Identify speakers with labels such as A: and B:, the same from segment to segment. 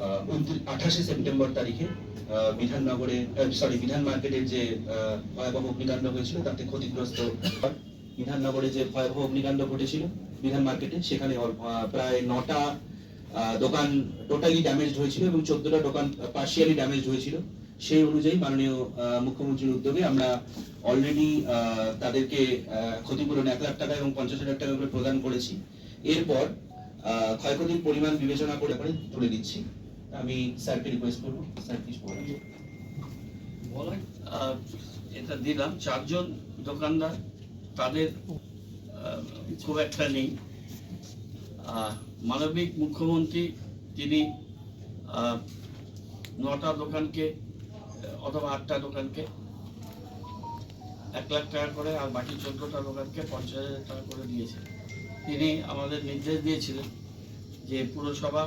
A: 28 September তারিখে বিধাননগরে বিধান মার্কেটের যে ভয়াবহ অগ্নিকাণ্ড হয়েছিল তাতে ক্ষতিগ্রস্ত বিধাননগরে যে ভয়াবহ অগ্নিকাণ্ড ঘটেছিল বিধান মার্কেটে, সেখানে প্রায় 9টা দোকান টোটালি ড্যামেজড হয়েছিল এবং 14টা দোকান পার্শিয়ালি ড্যামেজড হয়েছিল। সেই অনুযায়ী মাননীয় মুখ্যমন্ত্রীর উদ্যোগে আমরা অলরেডি তাদেরকে ক্ষতিপূরণ 1 লাখ টাকা এবং 50,000 টাকা করে প্রদান করেছি। এরপর ক্ষয়ক্ষতির পরিমাণ বিবেচনা করে তুলে দিচ্ছি। আমি স্যারকে রিকোয়েস্ট করবো, স্যার প্লিজ
B: বলেন। এটা দিলাম 4 জন দোকানদার, তাদের খুব একটা নেই। মানবিক মুখ্যমন্ত্রী তিনি 9টা দোকানকে অথবা 8টা দোকানকে 1 লাখ টাকা করে আর বাকি 14টা দোকানকে 50,000 টাকা করে দিয়েছে। তিনি আমাদের নির্দেশ দিয়েছিলেন যে পুরসভা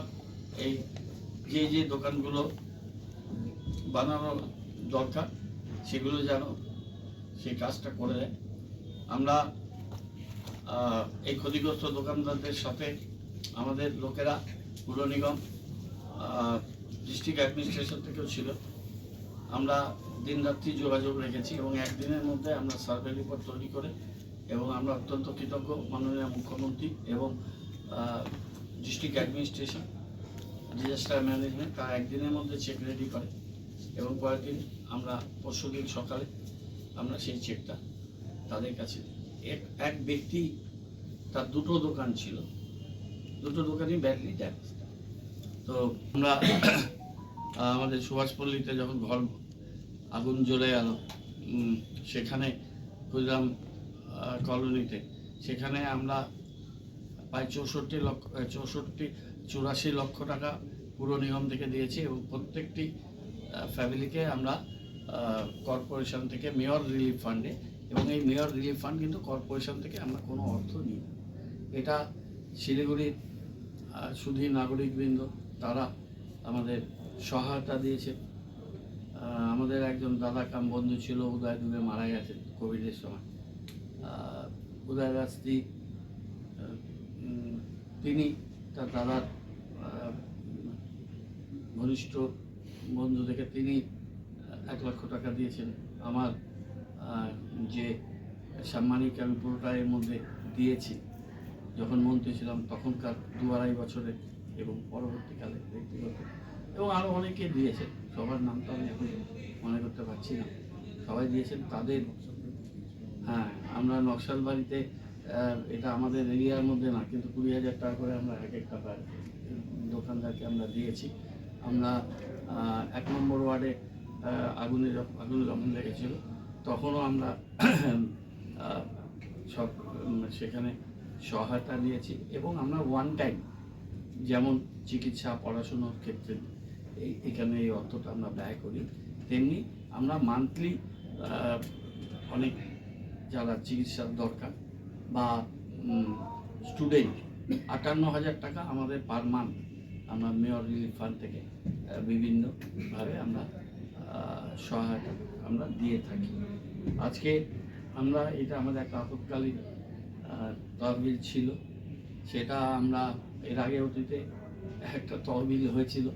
B: এই যে দোকানগুলো বানানো দরকার সেগুলো যেন সেই কাজটা করে দেয়। আমরা এই ক্ষতিগ্রস্ত দোকানদারদের সাথে আমাদের লোকেরা পুর নিগম ডিস্ট্রিক্ট অ্যাডমিনিস্ট্রেশন থেকেও ছিল। আমরা দিনরাত্রি যোগাযোগ রেখেছি এবং একদিনের মধ্যে আমরা সার্ভে রিপোর্ট তৈরি করে এবং আমরা অত্যন্ত কৃতজ্ঞ মাননীয় মুখ্যমন্ত্রী এবং ডিস্ট্রিক্ট অ্যাডমিনিস্ট্রেশন ডিজাস্টার ম্যানেজমেন্ট তারা একদিনের মধ্যে চেক রেডি করে এবং পরের দিন আমরা পরশুদিন সকালে আমরা সেই চেকটা তাদের কাছে এক ব্যক্তি তার 2টো দোকান ছিল, 2টো দোকানই ব্যাডলি ড্যামেজ। তো আমরা আমাদের সুভাষপল্লীতে যখন ঘর আগুন জ্বলে গেল সেখানে কুড়িগ্রাম কলোনিতে, সেখানে আমরা প্রায় 84 লক্ষ টাকা পুর নিগম থেকে দিয়েছি এবং প্রত্যেকটি ফ্যামিলিকে আমরা কর্পোরেশন থেকে মেয়র রিলিফ ফান্ডে, এবং এই মেয়র রিলিফ ফান্ড কিন্তু কর্পোরেশন থেকে আমরা কোনো অর্থ নিই না। এটা শিলিগুড়ির সুধী নাগরিকবৃন্দ তারা আমাদের সহায়তা দিয়েছে। আমাদের একজন দাদা কাম বন্ধু ছিল, উদয় দুবে মারা গেছেন কোভিডের সময়। উদয় রাস্তি তিনি তার দাদার ঘনিষ্ঠ বন্ধু থেকে তিনি 1 লক্ষ টাকা দিয়েছেন। আমার যে সাম্মানিক আমি পুরোটা এর মধ্যে দিয়েছি যখন মন্ত্রী ছিলাম তখনকার 2-2.5 বছরে এবং পরবর্তীকালে ব্যক্তিগত, এবং আরও অনেকে দিয়েছেন, সবার নাম তো আমি এখন মনে করতে পারছি না, সবাই দিয়েছেন তাদের। হ্যাঁ, আমরা নকশালবাড়িতে এটা আমাদের এরিয়ার মধ্যে না, কিন্তু 20,000 টাকা করে আমরা এক দোকানদারকে আমরা দিয়েছি। আমরা 1 নম্বর ওয়ার্ডে আগুন যখন লেগেছিল তখনও আমরা সব সেখানে সহায়তা দিয়েছি এবং আমরা ওয়ান টাইম যেমন চিকিৎসা পড়াশুনোর ক্ষেত্রে এখানে এই অর্থটা আমরা ব্যয় করি, তেমনি আমরা মান্থলি অনেক যারা চিকিৎসার দরকার বা স্টুডেন্ট 58,000 টাকা আমাদের পার মান্থ আমরা মেয়র রিলিফ ফান্ড থেকে বিভিন্নভাবে আমরা সহায়তা আমরা দিয়ে থাকি। আজকে আমরা এটা আমাদের একটা আপৎকালীন তহবিল ছিল, সেটা আমরা এর আগে অতীতে একটা তহবিল হয়েছিল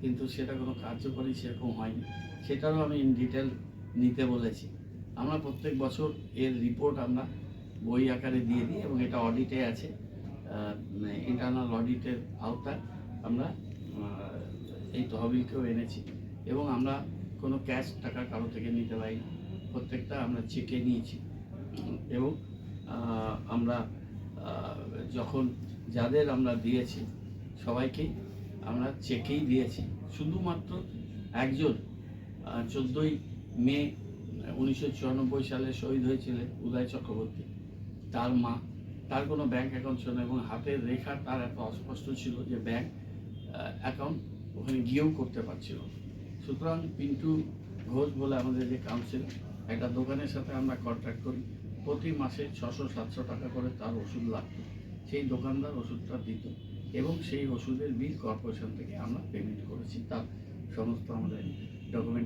B: কিন্তু সেটা কোনো কার্যকরী সেরকম হয়নি, সেটারও আমি ইন ডিটেল নিতে বলেছি। আমরা প্রত্যেক বছর এর রিপোর্ট আমরা বই আকারে দিয়ে দিই এবং এটা অডিটে আছে, ইন্টারনাল অডিটের আওতায় আমরা এই তহবিলকেও এনেছি এবং আমরা কোনো ক্যাশ টাকা কারো থেকে নিতে পারি, প্রত্যেকটা আমরা চেকে নিয়েছি এবং আমরা যখন যাদের আমরা দিয়েছি সবাইকেই আমরা চেকেই দিয়েছি। শুধুমাত্র একজন 14ই মে 1994 সালে শহীদ হয়েছিলেন উদয় চক্রবর্তী, তার মা, তার কোনো ব্যাংক অ্যাকাউন্ট ছিল না এবং হাতের রেখা তার এত অস্পষ্ট ছিল যে ব্যাংক অ্যাকাউন্ট ওখানে গিয়েও করতে পারছিল। সুতরাং পিন্টু ঘোষ বলে আমাদের যে কাউন্সিল, একটা দোকানের সাথে আমরা কন্ট্রাক্ট করি, প্রতি মাসে 600-700 টাকা করে তার ওষুধ লাগতো, সেই দোকানদার ওষুধটা দিত এবং সেই ওষুধের বিল কর্পোরেশন থেকে আমরা পেমেন্ট করেছি, তার সমস্ত আমাদের ডকুমেন্ট